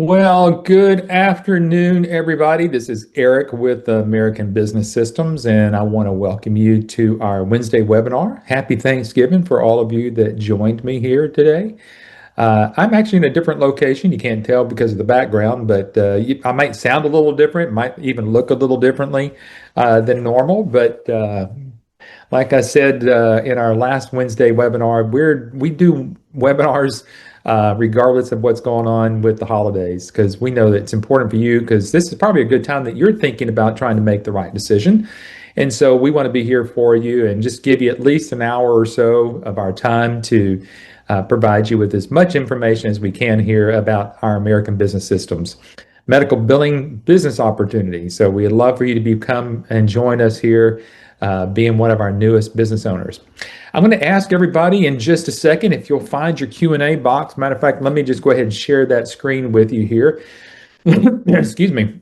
Well, good afternoon, everybody. This is Eric with American Business Systems, and I want to welcome you to our Wednesday webinar. Happy Thanksgiving for all of you that joined me here today. I'm actually in a different location. You can't tell because of the background, but I might sound a little different, might even look a little differently than normal. But like I said in our last Wednesday webinar, we do webinars regardless of what's going on with the holidays, because we know that it's important for you, because this is probably a good time that you're thinking about trying to make the right decision. And so we want to be here for you and just give you at least an hour or so of our time to provide you with as much information as we can here about our American Business Systems medical billing business opportunity. So we'd love for you to come and join us here, being one of our newest business owners. I'm going to ask everybody in just a second if you'll find your Q&A box. Matter of fact, let me just go ahead and share that screen with you here. Excuse me.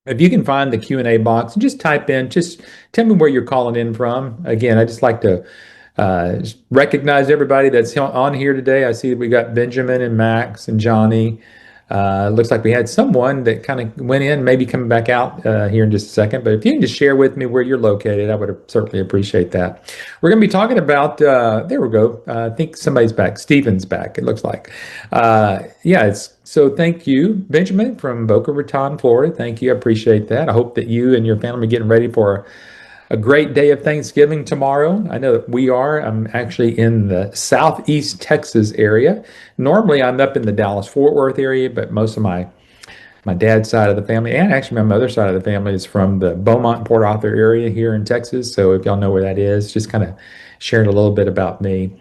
If you can find the Q&A box and just type in, just tell me where you're calling in from. Again, I just like to recognize everybody that's on here today. I see that we got Benjamin and Max and Johnny. Looks like we had someone that kind of went in, maybe coming back out here in just a second. But if you can just share with me where you're located, I would certainly appreciate that. We're going to be talking about, there we go. I think somebody's back. Stephen's back, it looks like. So thank you, Benjamin from Boca Raton, Florida. Thank you. I appreciate that. I hope that you and your family are getting ready for a great day of Thanksgiving tomorrow. I know that we are. I'm actually in the Southeast Texas area. Normally, I'm up in the Dallas-Fort Worth area, but most of my dad's side of the family, and actually my mother's side of the family, is from the Beaumont, Port Arthur area here in Texas. So if y'all know where that is, just kind of sharing a little bit about me.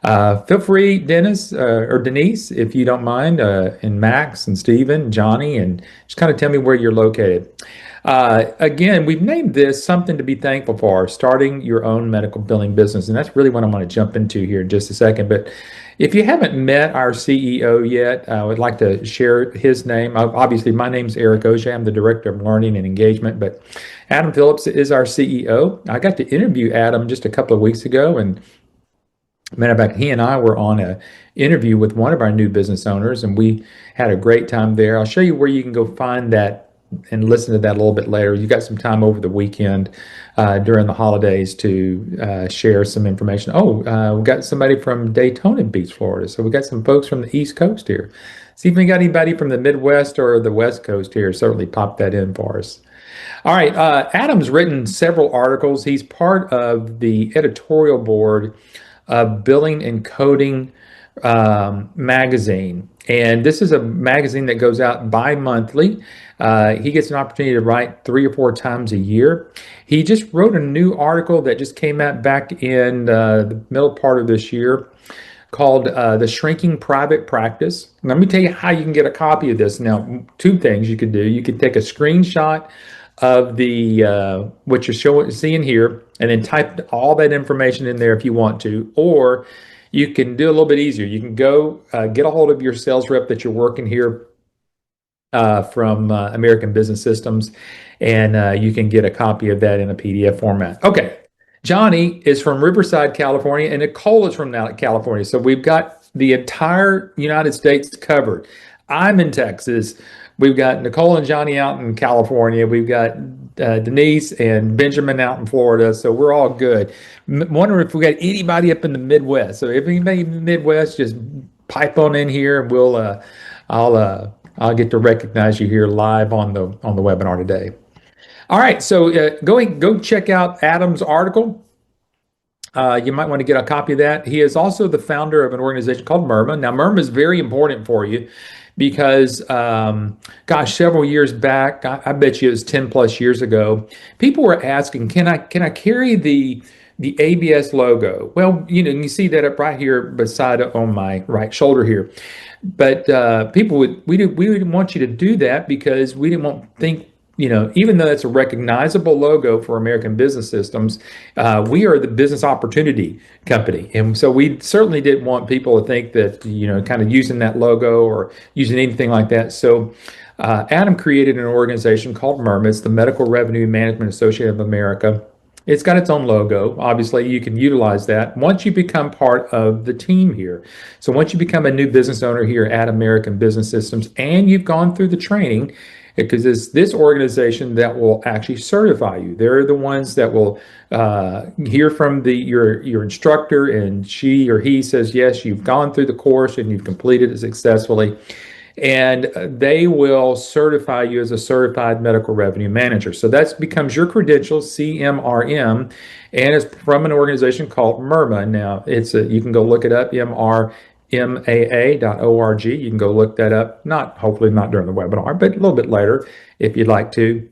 Feel free, Dennis or Denise, if you don't mind, and Max and Stephen, Johnny, and just kind of tell me where you're located. Again, we've named this Something to be Thankful for, starting your own medical billing business. And that's really what I'm going to jump into here in just a second. But if you haven't met our CEO yet, I would like to share his name. Obviously, my name's Eric Ojay. I'm the Director of Learning and Engagement, but Adam Phillips is our CEO. I got to interview Adam just a couple of weeks ago, and matter of fact, he and I were on an interview with one of our new business owners, and we had a great time there. I'll show you where you can go find that and listen to that a little bit later. You got some time over the weekend during the holidays to share some information. We got somebody from Daytona Beach, Florida. So we got some folks from the East Coast here. See if we got anybody from the Midwest or the West Coast here. Certainly pop that in for us. All right, Adam's written several articles. He's part of the editorial board of Billing and Coding magazine. And this is a magazine that goes out bi-monthly. He gets an opportunity to write 3 or 4 times a year. He just wrote a new article that just came out back in the middle part of this year called The Shrinking Private Practice. Let me tell you how you can get a copy of this. Now, 2 things you could do. You could take a screenshot of the what you're seeing here, and then type all that information in there if you want to, or you can do a little bit easier. You can go get a hold of your sales rep that you're working here from American Business Systems, and you can get a copy of that in a PDF format. Okay, Johnny is from Riverside, California, and Nicole is from California. So we've got the entire United States covered. I'm in Texas. We've got Nicole and Johnny out in California. We've got Denise and Benjamin out in Florida. So we're all good. Wondering if we got anybody up in the Midwest. So if anybody in the Midwest, just pipe on in here, and I'll get to recognize you here live on the webinar today. All right. So go check out Adam's article. You might want to get a copy of that. He is also the founder of an organization called MIRMA. Now, MIRMA is very important for you because, several years back, I bet you it was 10 plus years ago, people were asking, can I carry the ABS logo? Well, you see that up right here beside on my right shoulder here. But we didn't want you to do that because we didn't think, even though that's a recognizable logo for American Business Systems, we are the business opportunity company. And so we certainly didn't want people to think that, kind of using that logo or using anything like that. So Adam created an organization called MIRMA. It's the Medical Revenue Management Association of America. It's got its own logo. Obviously, you can utilize that once you become part of the team here. So once you become a new business owner here at American Business Systems and you've gone through the training, because it's this organization that will actually certify you. They're the ones that will hear from your instructor, and she or he says, yes, you've gone through the course and you've completed it successfully, and they will certify you as a certified medical revenue manager. So that becomes your credential, CMRM, and it's from an organization called MIRMA. Now, you can go look it up, mrmaa.org. You can go look that up, hopefully not during the webinar, but a little bit later if you'd like to.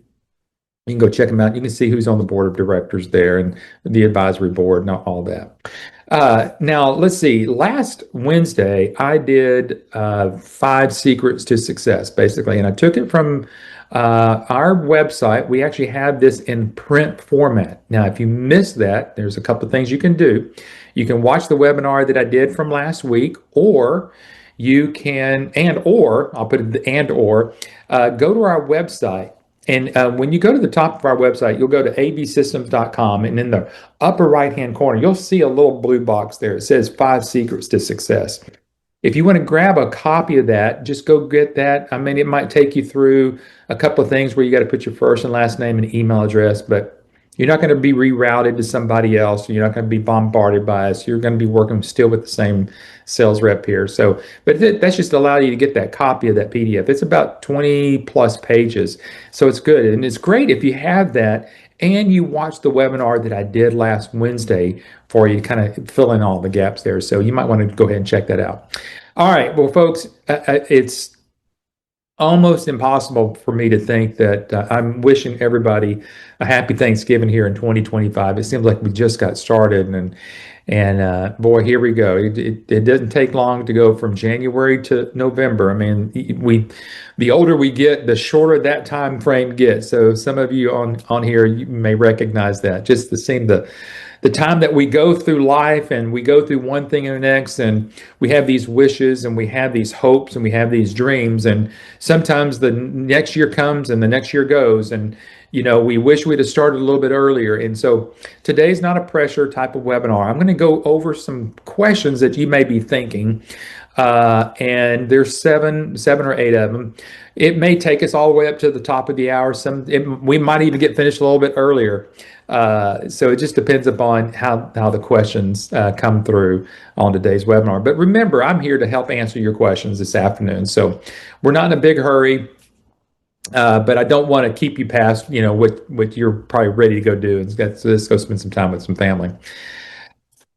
You can go check them out. You can see who's on the board of directors there and the advisory board and all that. Now, let's see. Last Wednesday, I did 5 secrets to success, basically, and I took it from our website. We actually have this in print format. Now, if you missed that, there's a couple of things you can do. You can watch the webinar that I did from last week, or you can, I'll put it go to our website. And when you go to the top of our website, you'll go to absystems.com, and in the upper right-hand corner, you'll see a little blue box there. It says 5 Secrets to Success. If you want to grab a copy of that, just go get that. I mean, it might take you through a couple of things where you got to put your first and last name and email address, but you're not going to be rerouted to somebody else. You're not going to be bombarded by us. You're going to be working still with the same sales rep here. So, but that's just allow you to get that copy of that PDF. It's about 20 plus pages. So it's good. And it's great if you have that and you watch the webinar that I did last Wednesday for you to kind of fill in all the gaps there. So you might want to go ahead and check that out. All right. Well, folks, it's almost impossible for me to think that I'm wishing everybody a happy Thanksgiving here in 2025. It seems like we just got started, and boy, here we go. It doesn't take long to go from January to November. I mean, the older we get, the shorter that time frame gets. So some of you on here, you may recognize that. Just the time that we go through life and we go through one thing and the next, and we have these wishes and we have these hopes and we have these dreams, and sometimes the next year comes and the next year goes, and we wish we'd have started a little bit earlier. And so today's not a pressure type of webinar. I'm going to go over some questions that you may be thinking, and there's seven or eight of them. It may take us all the way up to the top of the hour. We might even get finished a little bit earlier. So it just depends upon how the questions come through on today's webinar. But remember, I'm here to help answer your questions this afternoon. So we're not in a big hurry, but I don't want to keep you past what you're probably ready to go do. And let's go spend some time with some family.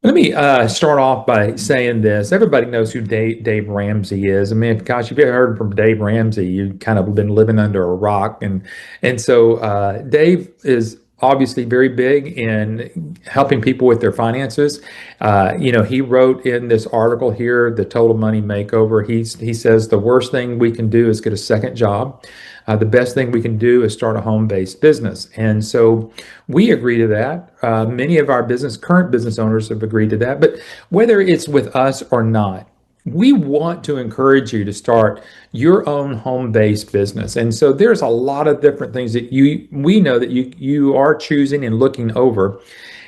Let me start off by saying this. Everybody knows who Dave Ramsey is. I mean, gosh, if you ever heard from Dave Ramsey, you've kind of been living under a rock. And so Dave is obviously very big in helping people with their finances. He wrote in this article here, The Total Money Makeover, he says the worst thing we can do is get a second job. The best thing we can do is start a home-based business. And so we agree to that. Many of our current business owners have agreed to that. But whether it's with us or not, we want to encourage you to start your own home-based business. And so there's a lot of different things that we know that you are choosing and looking over.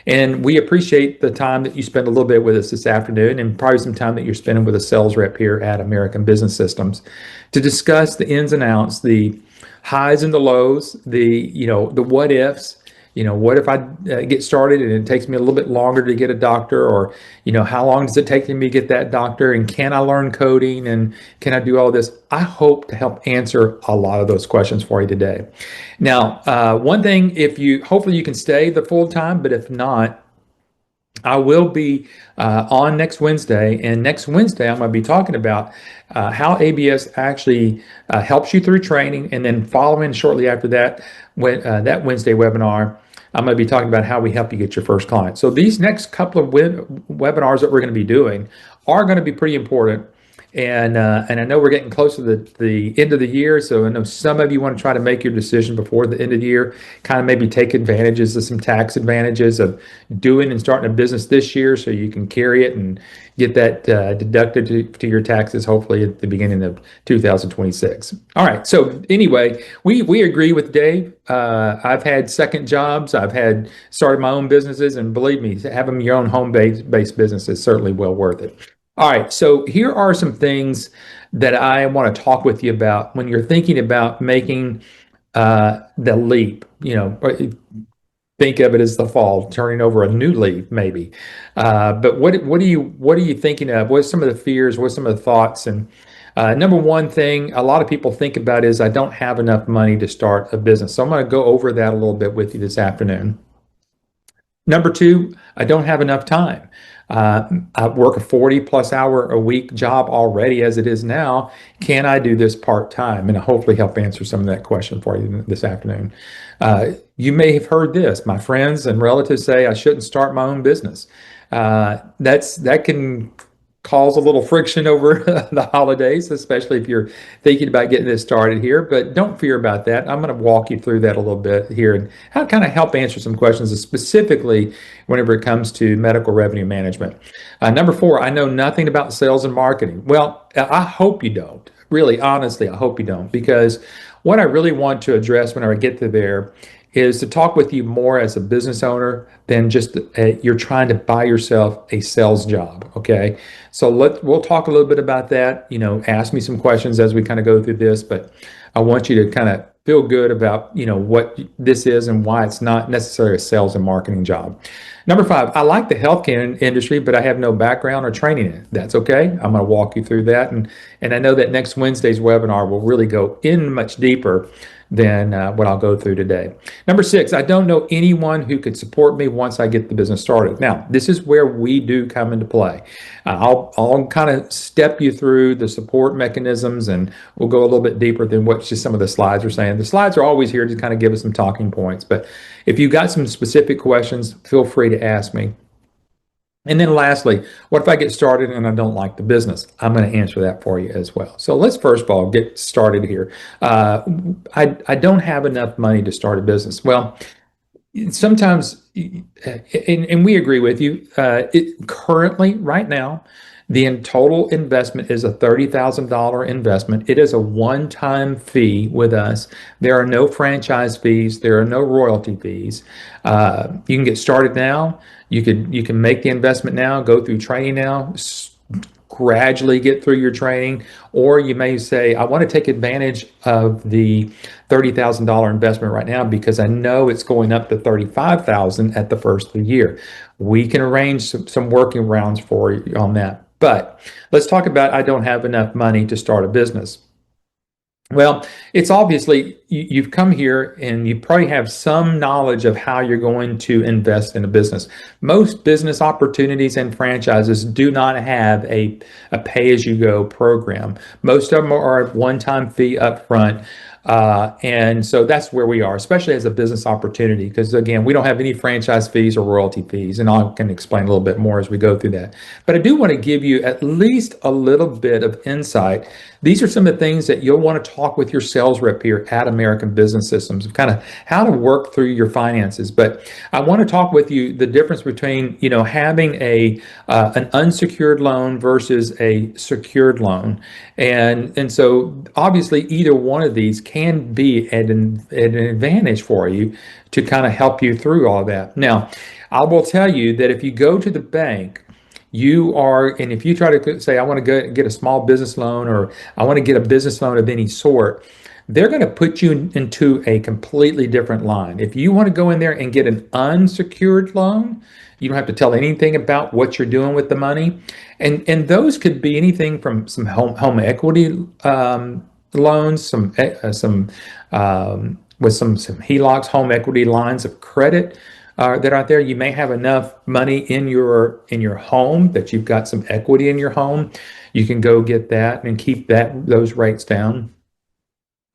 And we appreciate the time that you spend a little bit with us this afternoon, and probably some time that you're spending with a sales rep here at American Business Systems to discuss the ins and outs, the highs and the lows, the what ifs. What if I get started and it takes me a little bit longer to get a doctor, or how long does it take me to get that doctor, and can I learn coding, and can I do all this? I hope to help answer a lot of those questions for you today. Now, one thing, hopefully you can stay the full time, but if not, I will be on next Wednesday, and next Wednesday I'm going to be talking about how ABS actually helps you through training, and then following shortly after that, that Wednesday webinar, I'm going to be talking about how we help you get your first client. So these next couple of webinars that we're going to be doing are going to be pretty important, And I know we're getting close to the end of the year, so I know some of you want to try to make your decision before the end of the year, kind of maybe take advantages of some tax advantages of doing and starting a business this year so you can carry it and get that deducted to your taxes hopefully at the beginning of 2026. All right. So anyway, we agree with Dave. I've had second jobs. I've had started my own businesses, and believe me, having your own home-based business is certainly well worth it. All right. So here are some things that I want to talk with you about when you're thinking about making the leap. Think of it as the fall, turning over a new leaf, maybe. But what are you thinking of? What's some of the fears? What's some of the thoughts? And number one thing a lot of people think about is I don't have enough money to start a business. So I'm going to go over that a little bit with you this afternoon. Number two, I don't have enough time. I work a 40 plus hour a week job already as it is now. Can I do this part time? And I hopefully help answer some of that question for you this afternoon. You may have heard this. My friends and relatives say I shouldn't start my own business. That can cause a little friction over the holidays, especially if you're thinking about getting this started here. But don't fear about that. I'm going to walk you through that a little bit here and how kind of help answer some questions, specifically whenever it comes to medical revenue management. Number four, I know nothing about sales and marketing. Well, I hope you don't. Really, honestly, I hope you don't, because what I really want to address whenever I get to there is to talk with you more as a business owner than just you're trying to buy yourself a sales job. Okay, so we'll talk a little bit about that. Ask me some questions as we kind of go through this, but I want you to kind of feel good about what this is and why it's not necessarily a sales and marketing job. Number five, I like the healthcare industry, but I have no background or training in it. That's okay. I'm going to walk you through that, and I know that next Wednesday's webinar will really go in much deeper than what I'll go through today. Number six, I don't know anyone who could support me once I get the business started. Now, this is where we do come into play. I'll kind of step you through the support mechanisms, and we'll go a little bit deeper than what just some of the slides are saying. The slides are always here to kind of give us some talking points, but if you've got some specific questions, feel free to ask me. And then lastly, what if I get started and I don't like the business? I'm going to answer that for you as well. So let's first of all get started here. I don't have enough money to start a business. Well, sometimes, and we agree with you, currently, right now, the total investment is a $30,000 investment. It is a one-time fee with us. There are no franchise fees. There are no royalty fees. You can get started now. You can make the investment now, go through training now, gradually get through your training, or you may say, I want to take advantage of the $30,000 investment right now because I know it's going up to $35,000 at the first of the year. We can arrange some working rounds for you on that. But let's talk about I don't have enough money to start a business. Well, it's obviously you've come here and you probably have some knowledge of how you're going to invest in a business. Most business opportunities and franchises do not have a pay-as-you-go program. Most of them are a one-time fee up front. And so that's where we are, especially as a business opportunity, because again, we don't have any franchise fees or royalty fees, and I can explain a little bit more as we go through that. But I do want to give you at least a little bit of insight. These are some of the things that you'll want to talk with your sales rep here at American Business Systems of kind of how to work through your finances. But I want to talk with you the difference between having an unsecured loan versus a secured loan, and so obviously either one of these can be an advantage for you to kind of help you through all that. Now, I will tell you that if you go to the bank, and if you try to say, I want to go get a small business loan or I want to get a business loan of any sort, they're going to put you into a completely different line. If you want to go in there and get an unsecured loan, you don't have to tell anything about what you're doing with the money. And those could be anything from some home equity loans, some with some HELOCs, home equity lines of credit that are out there. You may have enough money in your home that you've got some equity in your home. You can go get that and keep those rates down.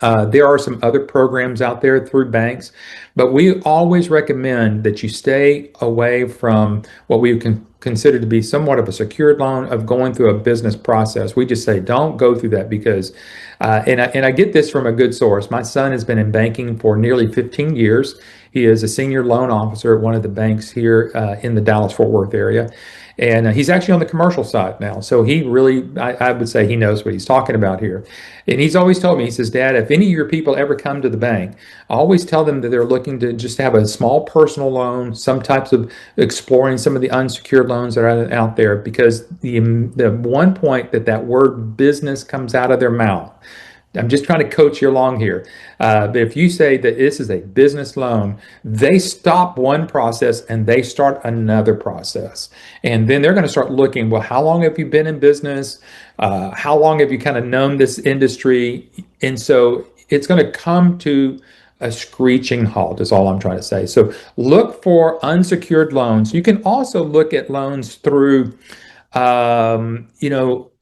There are some other programs out there through banks, but we always recommend that you stay away from what we can consider to be somewhat of a secured loan of going through a business process. We just say don't go through that because, and I get this from a good source. My son has been in banking for nearly 15 years. He is a senior loan officer at one of the banks here in the Dallas-Fort Worth area. And he's actually on the commercial side now. So he really, I would say he knows what he's talking about here. And he's always told me, he says, Dad, if any of your people ever come to the bank, I always tell them that they're looking to just have a small personal loan, some types of exploring some of the unsecured loans that are out there, because the one point that that word business comes out of their mouth, I'm just trying to coach you along here. But if you say that this is a business loan, they stop one process and they start another process. And then they're going to start looking, well, how long have you been in business? How long have you kind of known this industry? And so it's going to come to a screeching halt is all I'm trying to say. So look for unsecured loans. You can also look at loans through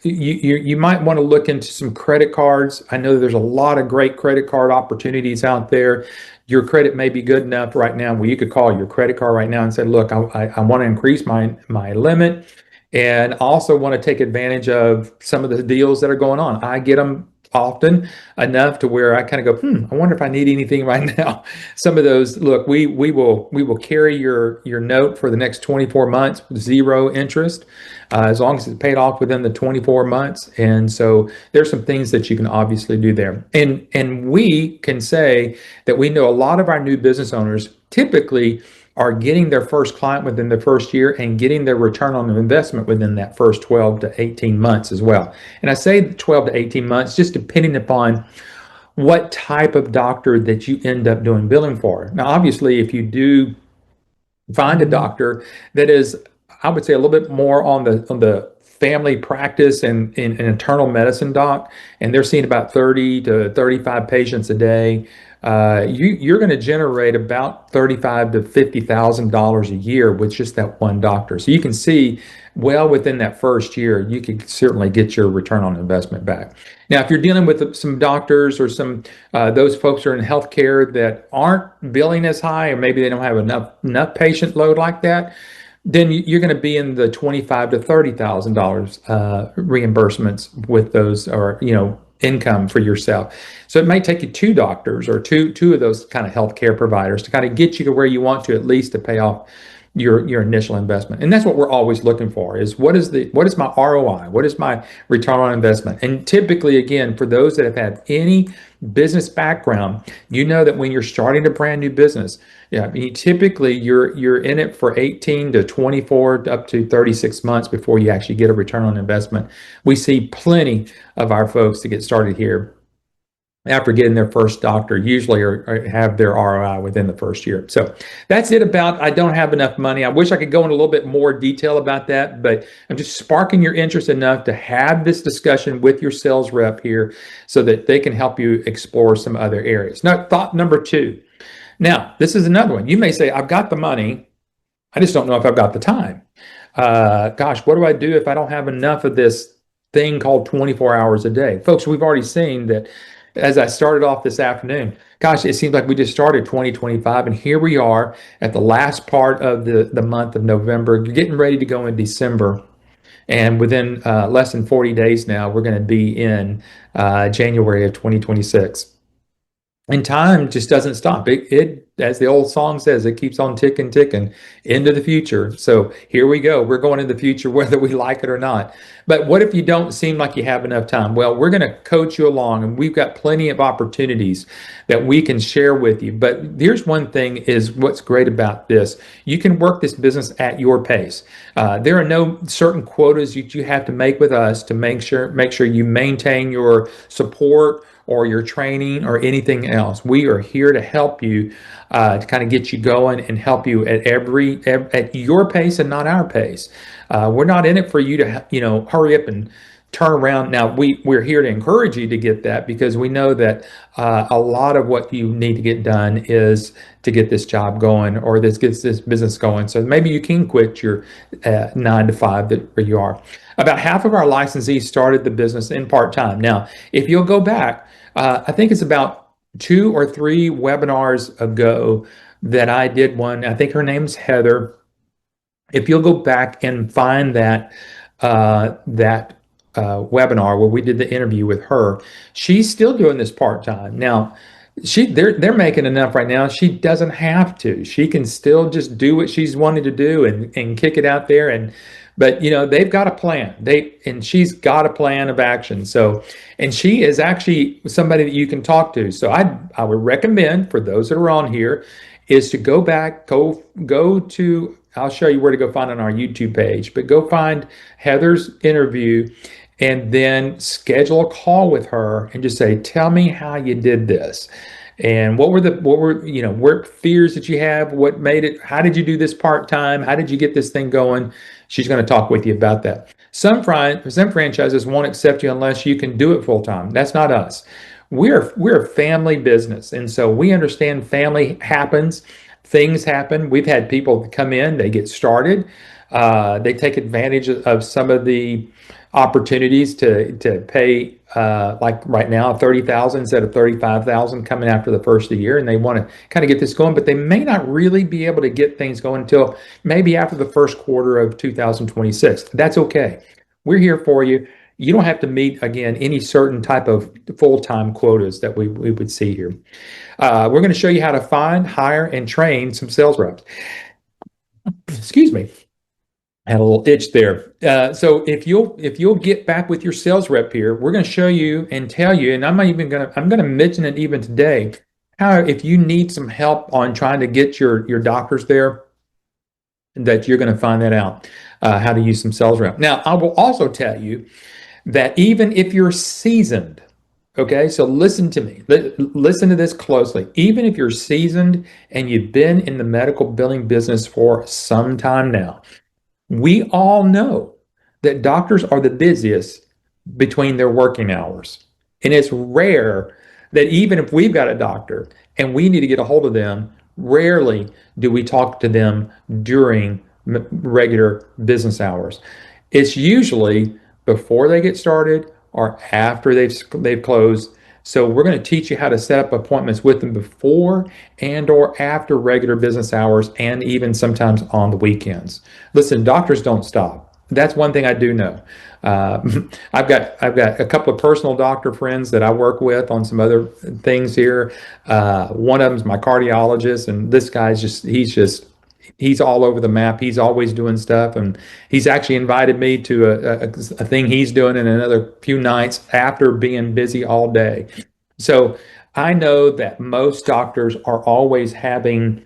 you might want to look into some credit cards. I know there's a lot of great credit card opportunities out there. Your credit may be good enough right now where you could call your credit card right now and say, look, I want to increase my limit and also want to take advantage of some of the deals that are going on. I get them often enough to where I kind of go, I wonder if I need anything right now. Some of those, look, we will carry your note for the next 24 months with zero interest, as long as it's paid off within the 24 months. And so there's some things that you can obviously do there. And we can say that we know a lot of our new business owners typically are getting their first client within the first year and getting their return on investment within that first 12 to 18 months as well. And I say 12 to 18 months, just depending upon what type of doctor that you end up doing billing for. Now, obviously, if you do find a doctor that is, I would say, a little bit more on the family practice and an internal medicine doc, and they're seeing about 30 to 35 patients a day, you're going to generate about $35 to $50,000 a year with just that one doctor. So you can see, well, within that first year, you can certainly get your return on investment back. Now, if you're dealing with some doctors or some those folks are in healthcare that aren't billing as high, or maybe they don't have enough patient load like that, then you're going to be in the $25,000 to $30,000 reimbursements with those, or income for yourself. So it may take you two doctors or two of those kind of healthcare providers to kind of get you to where you want to, at least to pay off your initial investment. And that's what we're always looking for, is what is my ROI? What is my return on investment? And typically, again, for those that have had any business background, you know that when you're starting a brand new business, typically you're in it for 18 to 24 up to 36 months before you actually get a return on investment. We see plenty of our folks to get started here after getting their first doctor, usually or have their ROI within the first year. So that's it about I don't have enough money. I wish I could go into a little bit more detail about that, but I'm just sparking your interest enough to have this discussion with your sales rep here so that they can help you explore some other areas. Now, thought number two. Now, this is another one. You may say, I've got the money, I just don't know if I've got the time. Gosh, what do I do if I don't have enough of this thing called 24 hours a day? Folks, we've already seen that as I started off this afternoon, gosh, it seems like we just started 2025, and here we are at the last part of the month of November, getting ready to go in December. And within less than 40 days now, we're going to be in January of 2026. And time just doesn't stop. It, as the old song says, it keeps on ticking into the future. So here we go. We're going into the future, whether we like it or not. But what if you don't seem like you have enough time? Well, we're going to coach you along, and we've got plenty of opportunities that we can share with you. But here's one thing is what's great about this. You can work this business at your pace. There are no certain quotas that you have to make with us to make sure you maintain your support or your training or anything else. We are here to help you to kind of get you going and help you at your pace and not our pace. We're not in it for you to hurry up and turn around. Now, we're here to encourage you to get that because we know that a lot of what you need to get done is to get this job going or this gets this business going. So maybe you can quit your 9 to 5 where you are. About half of our licensees started the business in part-time. Now, if you'll go back, I think it's about 2 or 3 webinars ago that I did one. I think her name's Heather. If you'll go back and find that webinar where we did the interview with her, she's still doing this part-time. Now, they're making enough right now. She doesn't have to. She can still just do what she's wanted to do and kick it out there. But they've got a plan. And she's got a plan of action. So, and she is actually somebody that you can talk to. So I would recommend for those that are on here is to go back, go to, I'll show you where to go find on our YouTube page, but go find Heather's interview and then schedule a call with her and just say, tell me how you did this. And what were fears that you have? What made it? How did you do this part-time? How did you get this thing going? She's going to talk with you about that. Some franchises won't accept you unless you can do it full-time. That's not us. We're a family business, and so we understand family happens, things happen. We've had people come in, they get started, they take advantage of some of the opportunities to pay like right now 30,000 instead of 35,000 coming after the first of the year, and they want to kind of get this going, but they may not really be able to get things going until maybe after the first quarter of 2026. That's okay. We're here for you. You don't have to meet, again, any certain type of full-time quotas that we would see here. We're going to show you how to find, hire, and train some sales reps. Excuse me. I had a little itch there. So if you'll get back with your sales rep here, we're going to show you and tell you, and I'm going to mention it even today, how if you need some help on trying to get your doctors there, that you're going to find that out, how to use some sales rep. Now, I will also tell you that even if you're seasoned, okay, so listen to me, listen to this closely. Even if you're seasoned and you've been in the medical billing business for some time now, we all know that doctors are the busiest between their working hours. And it's rare that even if we've got a doctor and we need to get a hold of them, rarely do we talk to them during regular business hours. It's usually before they get started or after they've closed. So we're going to teach you how to set up appointments with them before and or after regular business hours, and even sometimes on the weekends. Listen, doctors don't stop. That's one thing I do know. I've got a couple of personal doctor friends that I work with on some other things here. One of them is my cardiologist, and this guy's he's all over the map. He's always doing stuff, and he's actually invited me to a thing he's doing in another few nights after being busy all day. So I know that most doctors are always having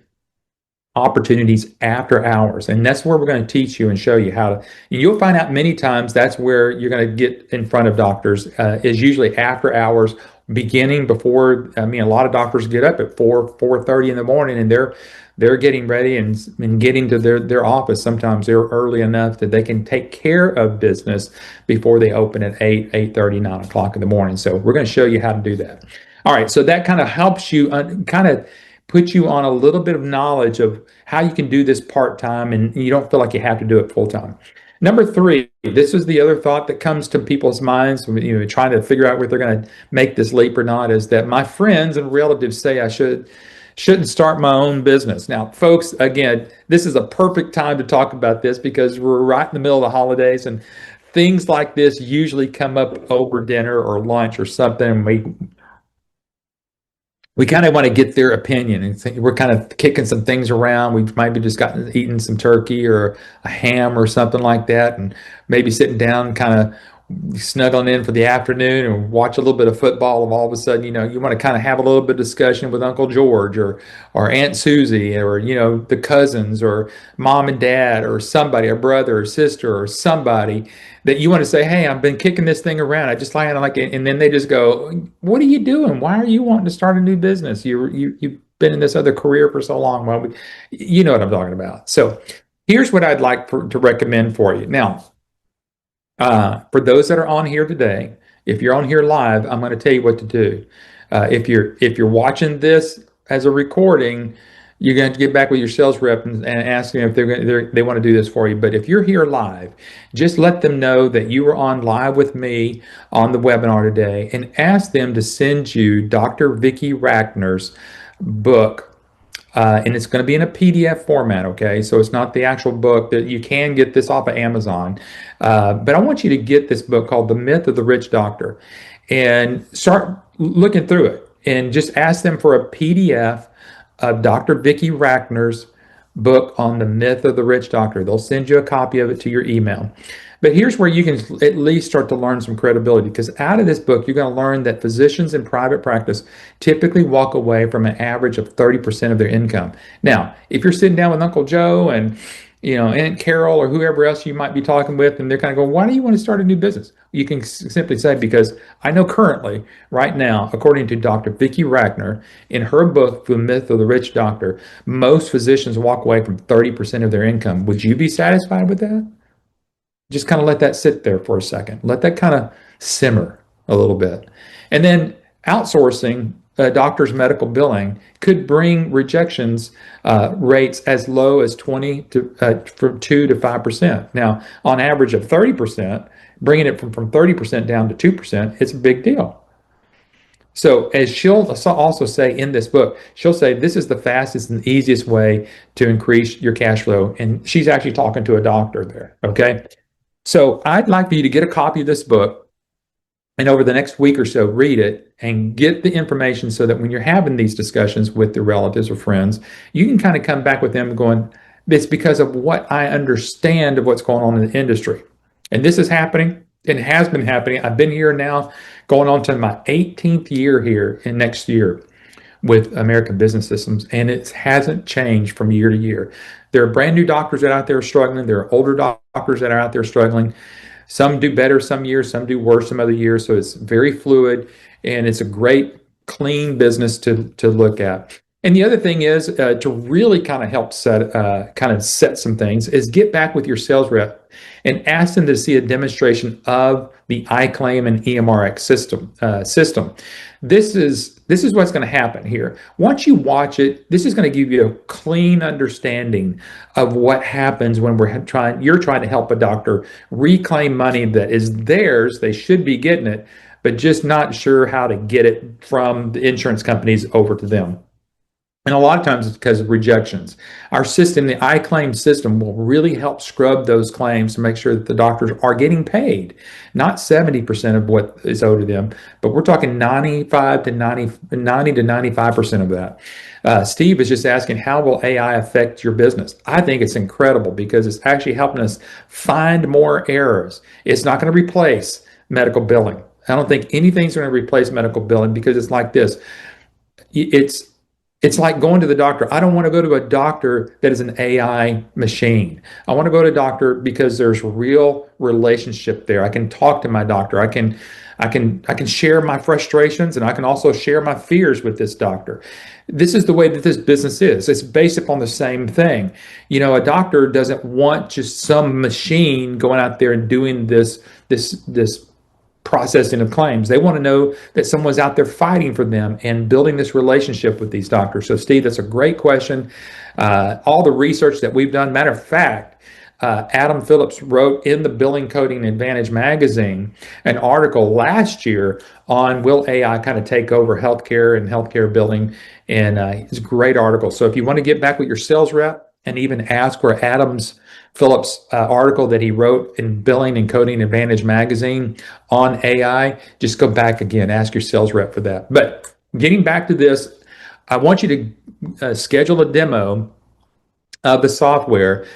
opportunities after hours, and that's where we're going to teach you and show you how to. And you'll find out many times that's where you're going to get in front of doctors, is usually after hours, beginning before. I mean, a lot of doctors get up at 4:30 in the morning, and they're getting ready and getting to their office. Sometimes they're early enough that they can take care of business before they open at 8:30, 9 o'clock in the morning. So we're going to show you how to do that. All right, so that kind of helps you kind of put you on a little bit of knowledge of how you can do this part-time and you don't feel like you have to do it full-time. Number 3, this is the other thought that comes to people's minds when trying to figure out whether they're going to make this leap or not, is that my friends and relatives say I shouldn't start my own business. Now, folks, again, this is a perfect time to talk about this because we're right in the middle of the holidays, and things like this usually come up over dinner or lunch or something, and we kind of want to get their opinion, and we're kind of kicking some things around. We've maybe just eaten some turkey or a ham or something like that, and maybe sitting down kind of snuggling in for the afternoon and watch a little bit of football, and all of a sudden, you want to kind of have a little bit of discussion with Uncle George or Aunt Susie or, the cousins or mom and dad or somebody, a brother or sister or somebody that you want to say, hey, I've been kicking this thing around. I just like it. And then they just go, what are you doing? Why are you wanting to start a new business? You've been in this other career for so long. Well, you know what I'm talking about. So here's what I'd like to recommend for you. Now, For those that are on here today, if you're on here live, I'm going to tell you what to do. If you're watching this as a recording, you're going to get back with your sales rep and ask them if they want to do this for you. But if you're here live, just let them know that you were on live with me on the webinar today, and ask them to send you Dr. Vicki Rackner's book, and it's going to be in a PDF format, okay? So it's not the actual book. That you can get this off of Amazon. But I want you to get this book called The Myth of the Rich Doctor, and start looking through it, and just ask them for a PDF of Dr. Vicki Rackner's book on the myth of the rich doctor. They'll send you a copy of it to your email. But here's where you can at least start to learn some credibility, because out of this book, you're going to learn that physicians in private practice typically walk away from an average of 30% of their income. Now, if you're sitting down with Uncle Joe and Aunt Carol or whoever else you might be talking with, and they're kind of going, why do you want to start a new business? You can simply say, because I know currently, right now, according to Dr. Vicki Rackner, in her book, The Myth of the Rich Doctor, most physicians walk away from 30% of their income. Would you be satisfied with that? Just kind of let that sit there for a second. Let that kind of simmer a little bit. And then outsourcing doctor's medical billing could bring rejections rates as low as 20 to from 2 to 5%. Now, on average of 30%, bringing it from 30% down to 2%, it's a big deal. So as she'll also say in this book, she'll say this is the fastest and easiest way to increase your cash flow. And she's actually talking to a doctor there, okay? So I'd like for you to get a copy of this book, and over the next week or so, read it and get the information, so that when you're having these discussions with the relatives or friends, you can kind of come back with them going, it's because of what I understand of what's going on in the industry. And this is happening. It has been happening. I've been here now going on to my 18th year here in next year with American Business Systems, and it hasn't changed from year to year. There are brand new doctors that are out there struggling. There are older doctors that are out there struggling. Some do better some years, some do worse some other years. So it's very fluid, and it's a great, clean business to look at. And the other thing is to really kind of help set some things is get back with your sales rep and ask them to see a demonstration of the iClaim and EMRX system. This is what's going to happen here. Once you watch it, this is going to give you a clean understanding of what happens when you're trying to help a doctor reclaim money that is theirs. They should be getting it, but just not sure how to get it from the insurance companies over to them. And a lot of times it's because of rejections. Our system, the iClaim system, will really help scrub those claims to make sure that the doctors are getting paid, not 70% of what is owed to them, but we're talking 90 to 95% of that. Steve is just asking, how will AI affect your business? I think it's incredible, because it's actually helping us find more errors. It's not going to replace medical billing. I don't think anything's going to replace medical billing, because it's like this. It's like going to the doctor. I don't want to go to a doctor that is an AI machine. I want to go to a doctor because there's real relationship there. I can talk to my doctor. I can share my frustrations, and I can also share my fears with this doctor. This is the way that this business is. It's based upon the same thing. A doctor doesn't want just some machine going out there and doing this processing of claims. They want to know that someone's out there fighting for them and building this relationship with these doctors. So Steve, that's a great question. All the research that we've done, matter of fact, Adam Phillips wrote in the Billing Coding Advantage magazine an article last year on will AI kind of take over healthcare and healthcare billing, and it's a great article. So if you want to get back with your sales rep and even ask for Adam's Phillips article that he wrote in Billing and Coding Advantage magazine on AI, just go back again, ask your sales rep for that. But getting back to this, I want you to schedule a demo of the software.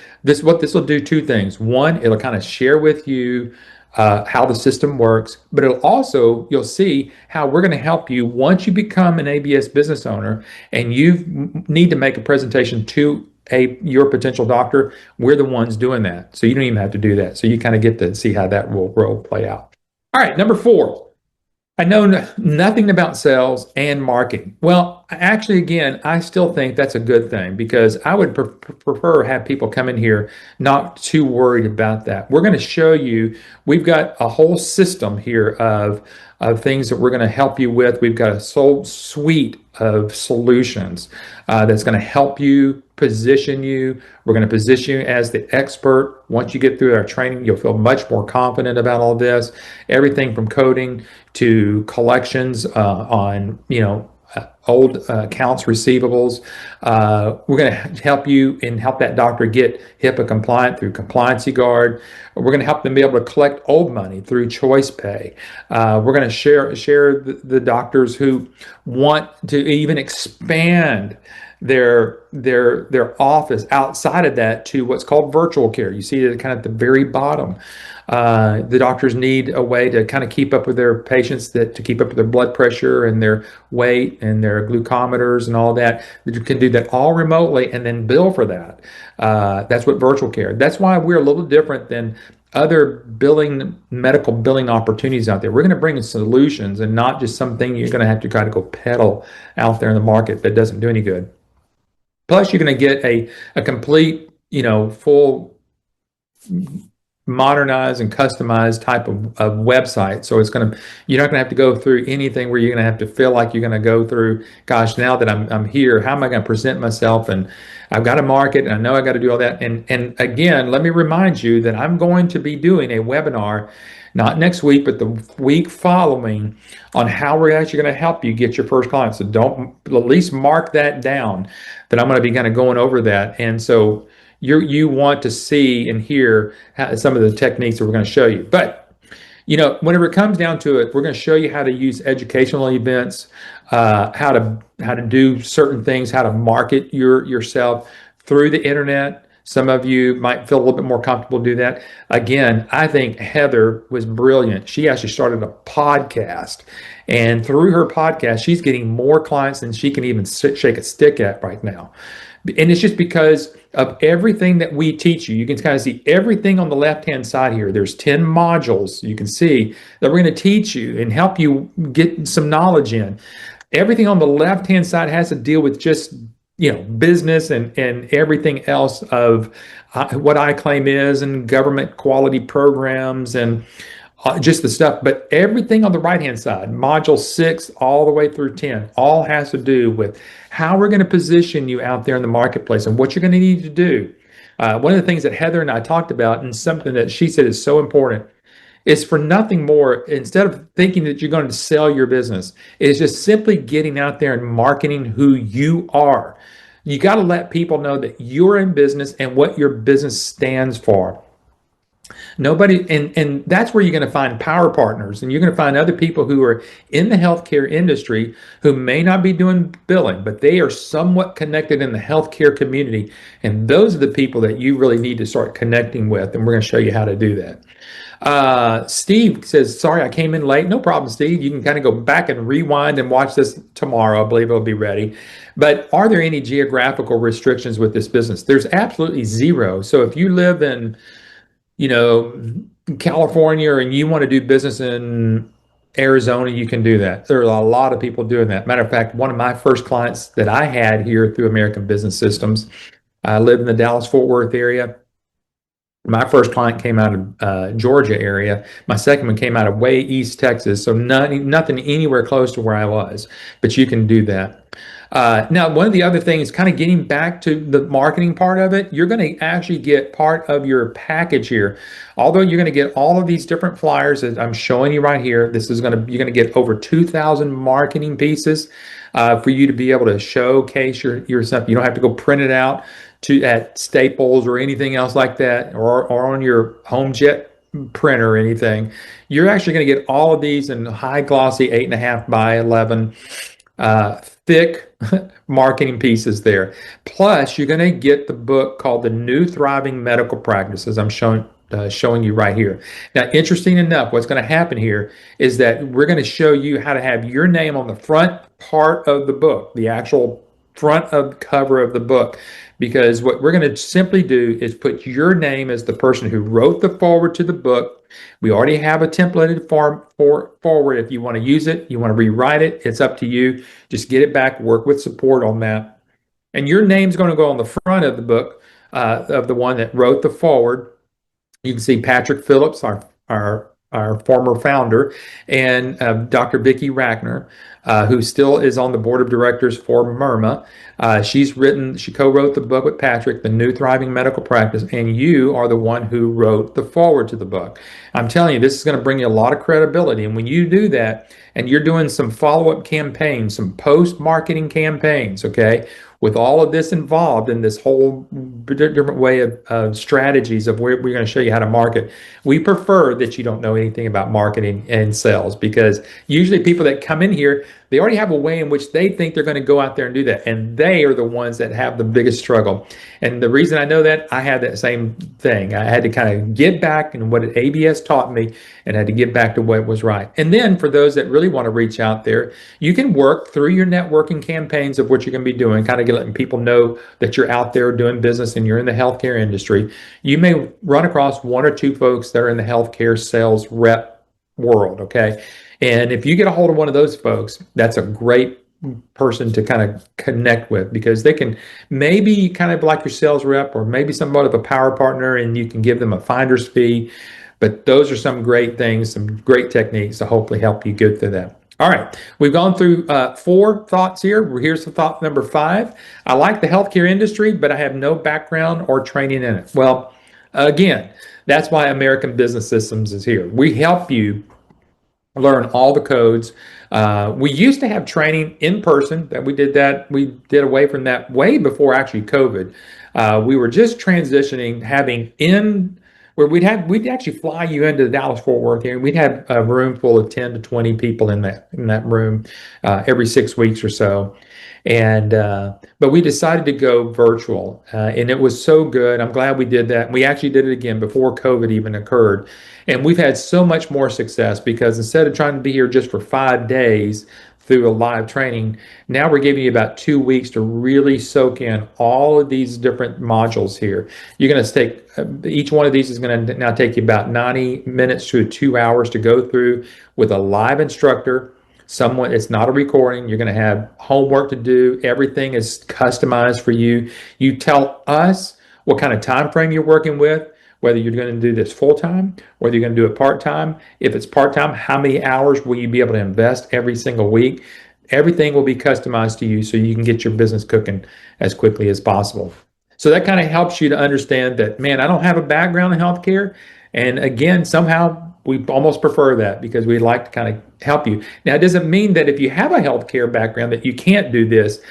What this will do, two things. One, it'll kind of share with you how the system works, but you'll see how we're going to help you once you become an ABS business owner and you need to make a presentation to your potential doctor. We're the ones doing that. So you don't even have to do that. So you kind of get to see how that will play out. All right, number 4. I know nothing about sales and marketing. Well, actually, again, I still think that's a good thing because I would prefer have people come in here not too worried about that. We're going to show you, we've got a whole system here of things that we're going to help you with. We've got a whole suite of solutions that's going to help you position you. We're going to position you as the expert. Once you get through our training, you'll feel much more confident about all this. Everything from coding to collections on, old accounts receivables. We're going to help you and help that doctor get HIPAA compliant through Compliancy Guard. We're going to help them be able to collect old money through Choice Pay. We're going to share the doctors who want to even expand their office outside of that to what's called virtual care. You see it kind of at the very bottom. The doctors need a way to kind of keep up with their patients, to keep up with their blood pressure and their weight and their glucometers and all that. You can do that all remotely and then bill for that. That's what virtual care. That's why we're a little different than other medical billing opportunities out there. We're going to bring in solutions and not just something you're going to have to try to go peddle out there in the market that doesn't do any good. Plus, you're going to get a complete, full modernized and customized type of website. So you're not going to have to go through anything where you're going to have to feel like you're going to go through, gosh, now that I'm here, how am I going to present myself? And I've got to market and I know I got to do all that. And again, let me remind you that I'm going to be doing a webinar, not next week, but the week following, on how we're actually going to help you get your first client. So don't, at least mark that down, that I'm going to be kind of going over that. And so you want to see and hear some of the techniques that we're going to show you. But whenever it comes down to it, we're going to show you how to use educational events, how to do certain things, how to market yourself through the internet. Some of you might feel a little bit more comfortable to do that. Again, I think Heather was brilliant. She actually started a podcast, and through her podcast, she's getting more clients than she can even shake a stick at right now. And it's just because of everything that we teach you. You can kind of see everything on the left-hand side here. There's 10 modules you can see that we're going to teach you and help you get some knowledge in. Everything on the left-hand side has to deal with just business and everything else of what iClaim is and government quality programs and just the stuff. But everything on the right-hand side, module 6 all the way through 10, all has to do with how we're going to position you out there in the marketplace and what you're going to need to do. One of the things that Heather and I talked about, and something that she said is so important, is for nothing more, instead of thinking that you're going to sell your business, is just simply getting out there and marketing who you are. You got to let people know that you're in business and what your business stands for. Nobody, and that's where you're going to find power partners, and you're going to find other people who are in the healthcare industry who may not be doing billing, but they are somewhat connected in the healthcare community. And those are the people that you really need to start connecting with. And we're going to show you how to do that. Steve says, sorry, I came in late. No problem, Steve. You can kind of go back and rewind and watch this tomorrow. I believe it'll be ready. But are there any geographical restrictions with this business? There's absolutely zero. So if you live in, California and you want to do business in Arizona, you can do that. There are a lot of people doing that. Matter of fact, one of my first clients that I had here through American Business Systems, I live in the Dallas-Fort Worth area. My first client came out of Georgia area. My second one came out of way East Texas. So nothing anywhere close to where I was, but you can do that. Now, one of the other things, kind of getting back to the marketing part of it, you're going to actually get part of your package here. Although you're going to get all of these different flyers that I'm showing you right here, you're going to get over 2,000 marketing pieces for you to be able to showcase yourself. You don't have to go print it out at Staples or anything else like that, or on your HomeJet printer or anything. You're actually going to get all of these in high glossy 8.5 by 11 thick marketing pieces there. Plus, you're going to get the book called The New Thriving Medical Practices. I'm showing you right here. Now, interesting enough, what's going to happen here is that we're going to show you how to have your name on the front part of the book, the actual front of cover of the book, because what we're going to simply do is put your name as the person who wrote the forward to the book. We already have a templated form for forward. If you want to use it, you want to rewrite it, it's up to you. Just get it back, work with support on that. And your name's going to go on the front of the book, of the one that wrote the forward. You can see Patrick Phillips, our former founder, and Dr. Vicki Rachner, who still is on the board of directors for Myrma. She co-wrote the book with Patrick, The New Thriving Medical Practice, and you are the one who wrote the forward to the book. I'm telling you, this is going to bring you a lot of credibility. And when you do that, and you're doing some follow-up campaigns, some post-marketing campaigns, okay, with all of this involved in this whole different way of strategies of where we're going to show you how to market. We prefer that you don't know anything about marketing and sales, because usually people that come in here, they already have a way in which they think they're going to go out there and do that. And they are the ones that have the biggest struggle. And the reason I know that, I had that same thing. I had to kind of get back and what ABS taught me, and had to get back to what was right. And then for those that really want to reach out there, you can work through your networking campaigns of what you're going to be doing, kind of letting people know that you're out there doing business and you're in the healthcare industry. You may run across one or two folks that are in the healthcare sales rep world, okay? And if you get a hold of one of those folks, that's a great person to kind of connect with, because they can maybe kind of like your sales rep, or maybe somewhat of a power partner, and you can give them a finder's fee. But those are some great things, some great techniques to hopefully help you get through that. All right, we've gone through 4 thoughts here. Here's the thought number 5. I like the healthcare industry, but I have no background or training in it. Well, again, that's why American Business Systems is here. We help you learn all the codes. We used to have training in person. We did away from that way before actually COVID. We were just transitioning, having in where we'd actually fly you into the Dallas-Fort Worth area. We'd have a room full of 10 to 20 people in that room every 6 weeks or so. And but we decided to go virtual, and it was so good. I'm glad we did that. We actually did it again before COVID even occurred. And we've had so much more success, because instead of trying to be here just for 5 days through a live training, now we're giving you about 2 weeks to really soak in all of these different modules here. You're going to take, each one of these is going to now take you about 90 minutes to 2 hours to go through with a live instructor. It's not a recording. You're going to have homework to do. Everything is customized for you. You tell us what kind of time frame you're working with, whether you're going to do this full-time, whether you're going to do it part-time. If it's part-time, how many hours will you be able to invest every single week? Everything will be customized to you so you can get your business cooking as quickly as possible. So that kind of helps you to understand that, man, I don't have a background in healthcare. And again, somehow we almost prefer that, because we like to kind of help you. Now, it doesn't mean that if you have a healthcare background that you can't do this.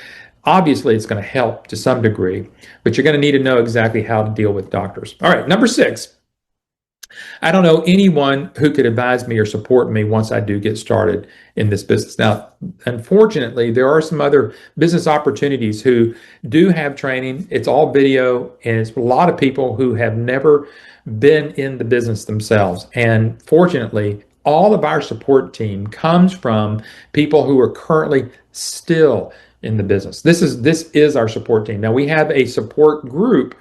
Obviously, it's going to help to some degree, but you're going to need to know exactly how to deal with doctors. All right, number 6. I don't know anyone who could advise me or support me once I do get started in this business. Now, unfortunately, there are some other business opportunities who do have training. It's all video, and it's a lot of people who have never been in the business themselves. And fortunately, all of our support team comes from people who are currently still in the business. This is our support team. Now, we have a support group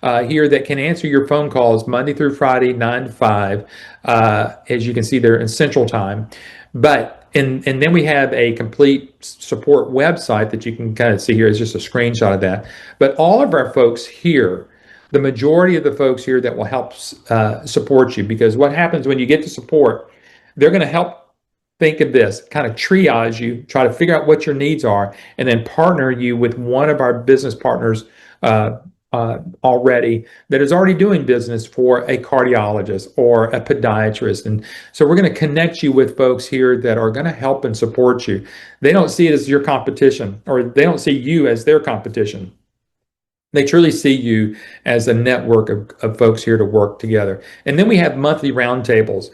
here that can answer your phone calls Monday through Friday, 9 to 5. As you can see, they're in Central Time. But and then we have a complete support website that you can kind of see here. It's just a screenshot of that. But all of our folks here, the majority of the folks here that will help support you, because what happens when you get to support, they're going to help. Think of this, kind of triage you, try to figure out what your needs are, and then partner you with one of our business partners already that is already doing business for a cardiologist or a podiatrist. And so we're going to connect you with folks here that are going to help and support you. They don't see it as your competition, or they don't see you as their competition. They truly see you as a network of folks here to work together. And then we have monthly roundtables.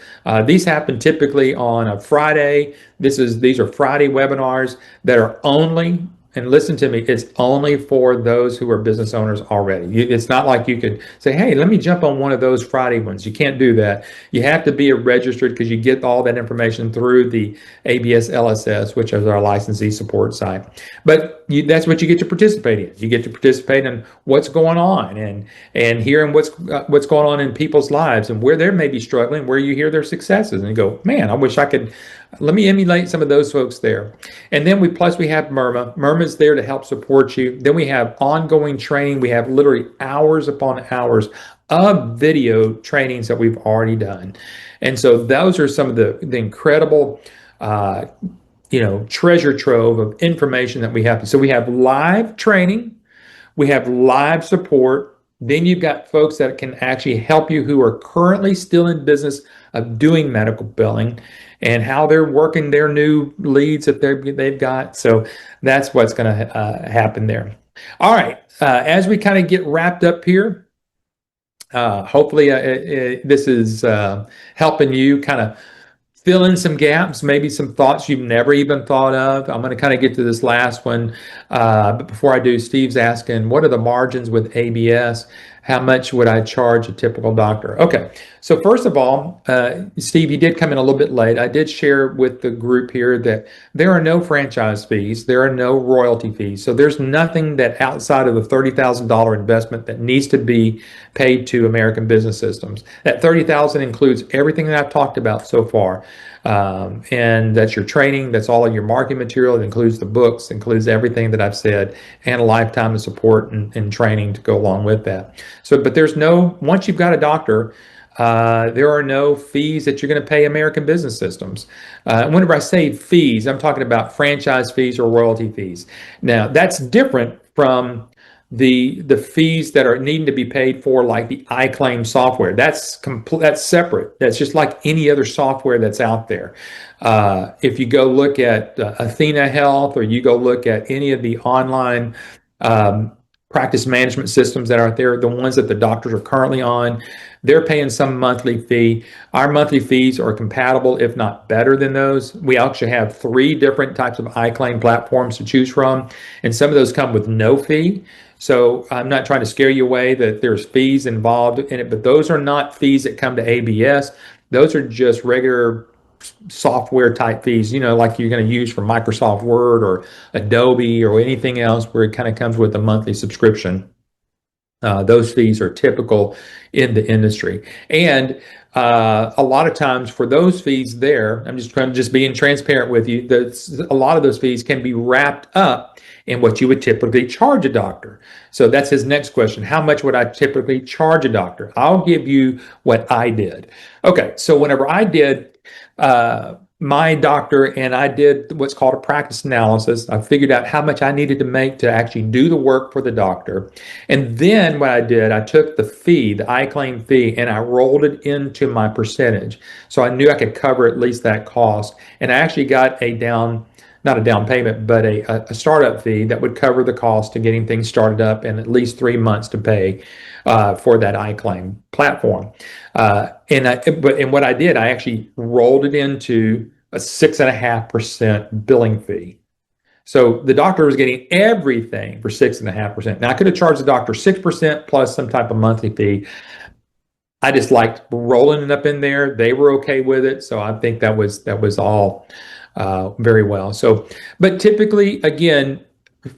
These happen typically on a Friday. These are Friday webinars that are only and listen to me, it's only for those who are business owners already. It's not like you could say, hey, let me jump on one of those Friday ones. You can't do that. You have to be a registered, because you get all that information through the ABS LSS, which is our licensee support site. But that's what you get to participate in. You get to participate in what's going on, and hearing what's going on in people's lives, and where they may be struggling, where you hear their successes, and you go, man, I wish I could. Let me emulate some of those folks there. And then we have Myrma. Myrma's there to help support you. Then we have ongoing training. We have literally hours upon hours of video trainings that we've already done. And so those are some of the incredible treasure trove of information that we have. So we have live training, we have live support. Then you've got folks that can actually help you who are currently still in business of doing medical billing, and how they're working their new leads that they've got. So that's what's going to happen there. All right. As we kind of get wrapped up here, hopefully this is helping you kind of fill in some gaps, maybe some thoughts you've never even thought of. I'm going to kind of get to this last one. But before I do, Steve's asking, what are the margins with ABS? How much would I charge a typical doctor? Okay, so first of all, Steve, you did come in a little bit late. I did share with the group here that there are no franchise fees. There are no royalty fees. So there's nothing that outside of the $30,000 investment that needs to be paid to American Business Systems. That $30,000 includes everything that I've talked about so far. And that's your training, that's all of your marketing material. It includes the books, includes everything that I've said, and a lifetime of support and training to go along with that. So, but once you've got a doctor, there are no fees that you're going to pay American Business Systems. Whenever I say fees, I'm talking about franchise fees or royalty fees. Now, that's different from the fees that are needing to be paid for, like the iClaim software. That's separate. That's just like any other software that's out there. If you go look at Athena Health, or you go look at any of the online practice management systems that are out there, the ones that the doctors are currently on, they're paying some monthly fee. Our monthly fees are compatible, if not better than those. We actually have 3 different types of iClaim platforms to choose from, and some of those come with no fee. So I'm not trying to scare you away that there's fees involved in it, but those are not fees that come to ABS. Those are just regular software type fees, like you're going to use for Microsoft Word or Adobe or anything else, where it kind of comes with a monthly subscription. Those fees are typical in the industry. And a lot of times for those fees there, I'm just being transparent with you, that a lot of those fees can be wrapped up in what you would typically charge a doctor. So that's his next question. How much would I typically charge a doctor? I'll give you what I did. Okay, so whenever I did my doctor and I did what's called a practice analysis, I figured out how much I needed to make to actually do the work for the doctor. And then what I did, I took the fee, the iClaim fee, and I rolled it into my percentage. So I knew I could cover at least that cost. And I actually got not a down payment, but a startup fee that would cover the cost of getting things started up, and at least 3 months to pay for that iClaim platform. And what I did, I actually rolled it into a 6.5% billing fee. So the doctor was getting everything for 6.5%. Now I could have charged the doctor 6% plus some type of monthly fee. I just liked rolling it up in there. They were okay with it, so I think that was all very well. So, but typically, again,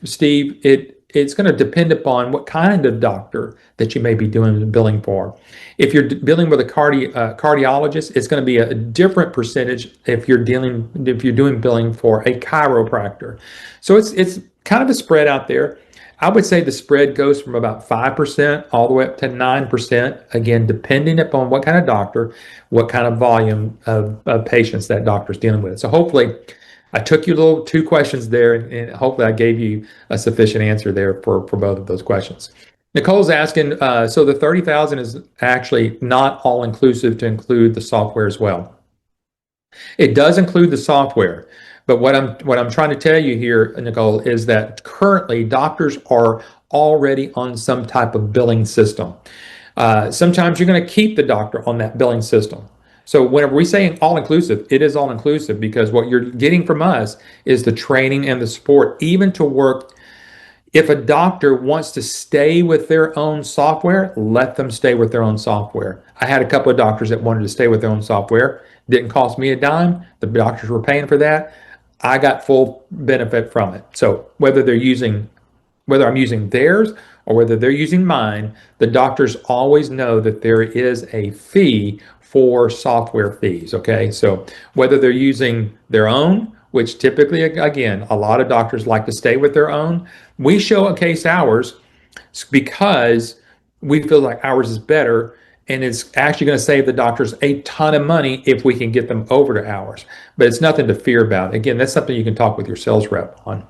Steve, it's going to depend upon what kind of doctor that you may be doing billing for. If you're billing with a cardiologist, it's going to be a different percentage if you're doing billing for a chiropractor. So it's kind of a spread out there. I would say the spread goes from about 5% all the way up to 9%, again, depending upon what kind of doctor, what kind of volume of patients that doctor's dealing with. So hopefully I took you 2 questions there, and hopefully I gave you a sufficient answer there for both of those questions. Nicole's asking, so the $30,000 is actually not all inclusive to include the software as well. It does include the software. But what I'm trying to tell you here, Nicole, is that currently doctors are already on some type of billing system. Sometimes you're going to keep the doctor on that billing system. So whenever we say all inclusive, it is all inclusive because what you're getting from us is the training and the support, even to work. If a doctor wants to stay with their own software, let them stay with their own software. I had a couple of doctors that wanted to stay with their own software. Didn't cost me a dime. The doctors were paying for that. I got full benefit from it. So whether I'm using theirs or whether they're using mine, the doctors always know that there is a fee for software fees. Okay. So whether they're using their own, which typically, again, a lot of doctors like to stay with their own, we showcase ours because we feel like ours is better. And it's actually going to save the doctors a ton of money if we can get them over to ours. But it's nothing to fear about. Again, that's something you can talk with your sales rep on.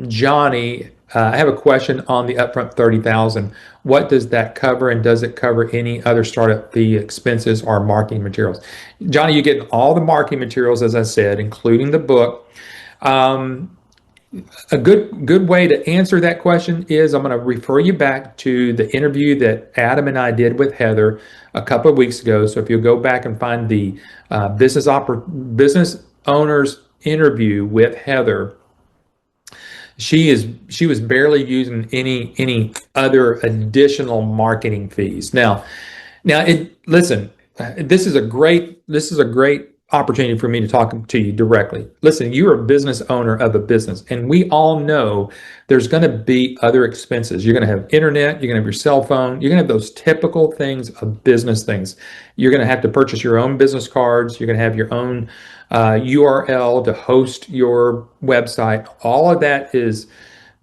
Johnny, I have a question on the upfront 30,000. What does that cover, and does it cover any other startup fee expenses or marketing materials? Johnny, you get all the marketing materials, as I said, including the book. A good way to answer that question is I'm going to refer you back to the interview that Adam and I did with Heather a couple of weeks ago. So if you'll go back and find the business owners interview with Heather, she was barely using any other additional marketing fees. Listen, this is a great opportunity for me to talk to you directly. Listen, you're a business owner of a business, and we all know there's going to be other expenses. You're going to have internet, you're going to have your cell phone, you're going to have those typical things of business things. You're going to have to purchase your own business cards. You're going to have your own URL to host your website. All of that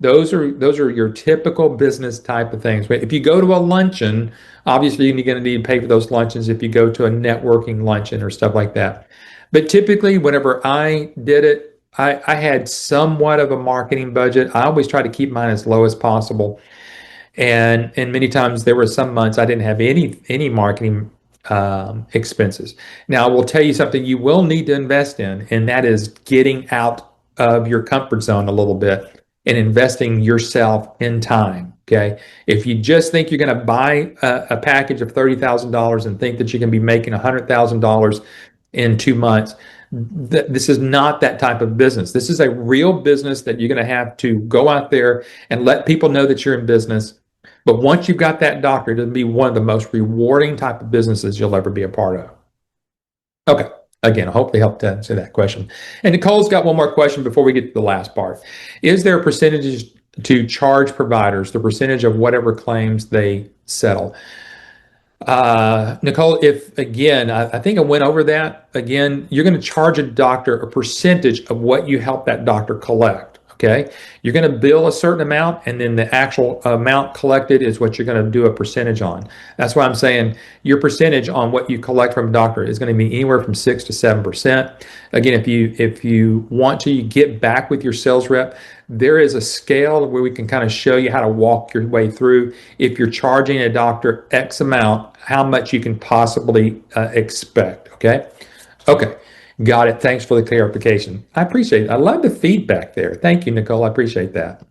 those are your typical business type of things. But if you go to a luncheon, obviously you're going to need to pay for those luncheons if you go to a networking luncheon or stuff like that. But typically, whenever I did it, I had somewhat of a marketing budget. I always try to keep mine as low as possible. And many times there were some months I didn't have any marketing expenses. Now, I will tell you something you will need to invest in, and that is getting out of your comfort zone a little bit and investing yourself in time. Okay. If you just think you're going to buy a package of $30,000 and think that you can be making $100,000 in 2 months, this is not that type of business. This is a real business that you're going to have to go out there and let people know that you're in business. But once you've got that doctor, it'll be one of the most rewarding type of businesses you'll ever be a part of. Okay. Again, I hope they helped to answer that question. And Nicole's got one more question before we get to the last part. Is there a percentage to charge providers, the percentage of whatever claims they settle? Nicole, I think I went over that. Again, you're going to charge a doctor a percentage of what you help that doctor collect. Okay. You're going to bill a certain amount, and then the actual amount collected is what you're going to do a percentage on. That's why I'm saying your percentage on what you collect from a doctor is going to be anywhere from 6 to 7%. Again, if you want to get back with your sales rep, there is a scale where we can kind of show you how to walk your way through. If you're charging a doctor X amount, how much you can possibly expect. Okay. Okay. Got it. Thanks for the clarification. I appreciate it. I love the feedback there. Thank you, Nicole. I appreciate that.